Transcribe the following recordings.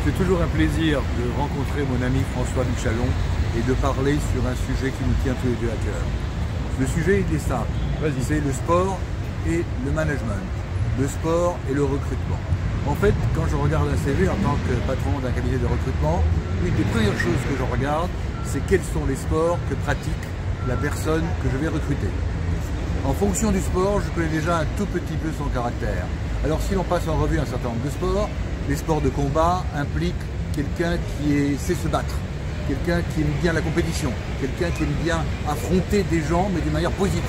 C'est toujours un plaisir de rencontrer mon ami François Michalon et de parler sur un sujet qui nous tient tous les deux à cœur. Le sujet, il est simple. C'est le sport et le management. Le sport et le recrutement. En fait, quand je regarde un CV en tant que patron d'un cabinet de recrutement, une des premières choses que je regarde, c'est quels sont les sports que pratique la personne que je vais recruter. En fonction du sport, je connais déjà un tout petit peu son caractère. Alors si l'on passe en revue un certain nombre de sports, les sports de combat impliquent quelqu'un qui sait se battre, quelqu'un qui aime bien la compétition, quelqu'un qui aime bien affronter des gens mais d'une manière positive.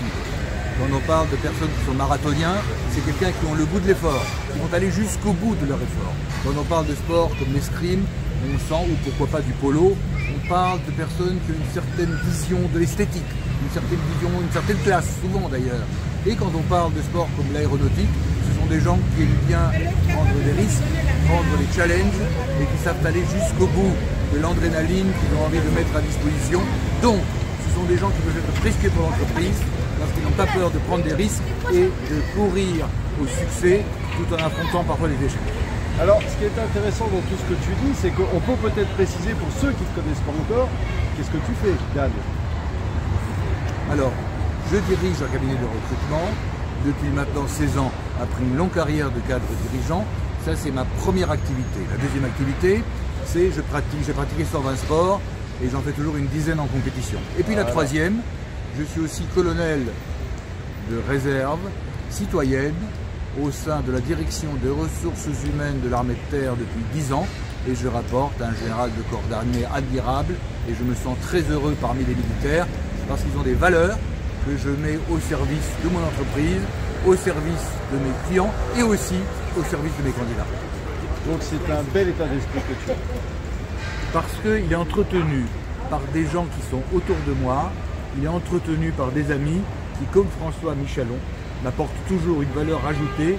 Quand on parle de personnes qui sont marathoniens, c'est quelqu'un qui ont le goût de l'effort, qui vont aller jusqu'au bout de leur effort. Quand on parle de sports comme l'escrime, on sent, ou pourquoi pas du polo, on parle de personnes qui ont une certaine vision de l'esthétique, une certaine vision, une certaine classe, souvent d'ailleurs. Et quand on parle de sports comme l'aéronautique, ce sont des gens qui aiment bien prendre des risques, prendre des challenges et qui savent aller jusqu'au bout de l'adrénaline qu'ils ont envie de mettre à disposition. Donc, ce sont des gens qui peuvent être risqués pour l'entreprise parce qu'ils n'ont pas peur de prendre des risques et de courir au succès tout en affrontant parfois les échecs. Alors, ce qui est intéressant dans tout ce que tu dis, c'est qu'on peut peut-être préciser pour ceux qui ne te connaissent pas encore, qu'est-ce que tu fais, Dan? Alors, je dirige un cabinet de recrutement depuis maintenant 16 ans, après une longue carrière de cadre dirigeant. Ça, c'est ma première activité. La deuxième activité, c'est j'ai pratiqué 120 sports et j'en fais toujours une dizaine en compétition. Et puis la troisième, je suis aussi colonel de réserve citoyenne au sein de la direction des ressources humaines de l'armée de terre depuis 10 ans et je rapporte un général de corps d'armée admirable et je me sens très heureux parmi les militaires parce qu'ils ont des valeurs que je mets au service de mon entreprise, au service de mes clients et aussi au service de mes candidats. Donc c'est un bel état d'esprit que tu as. Parce qu'il est entretenu par des gens qui sont autour de moi, il est entretenu par des amis qui, comme François Michalon, m'apportent toujours une valeur ajoutée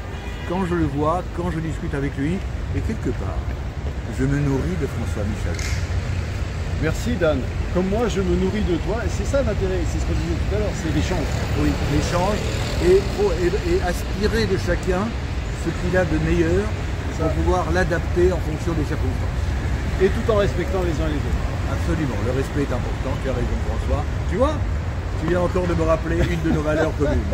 quand je le vois, quand je discute avec lui, et quelque part, je me nourris de François Michalon. Merci Dan. Comme moi, je me nourris de toi, et c'est ça l'intérêt, c'est ce qu'on disait tout à l'heure, c'est l'échange. Oui, l'échange, et aspirer de chacun ce qu'il a de meilleur pour pouvoir l'adapter en fonction des circonstances. Et tout en respectant les uns les autres. Absolument, le respect est important, tu as raison François. Tu vois, tu viens encore de me rappeler une de nos valeurs communes.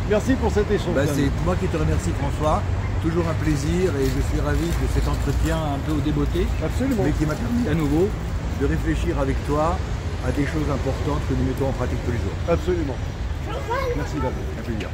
Merci pour cet échange. C'est moi qui te remercie François, toujours un plaisir et je suis ravi de cet entretien un peu au débeauté. Absolument. Mais qui m'a permis à nouveau de réfléchir avec toi à des choses importantes que nous mettons en pratique tous les jours. Absolument. Merci Dan. Un plaisir.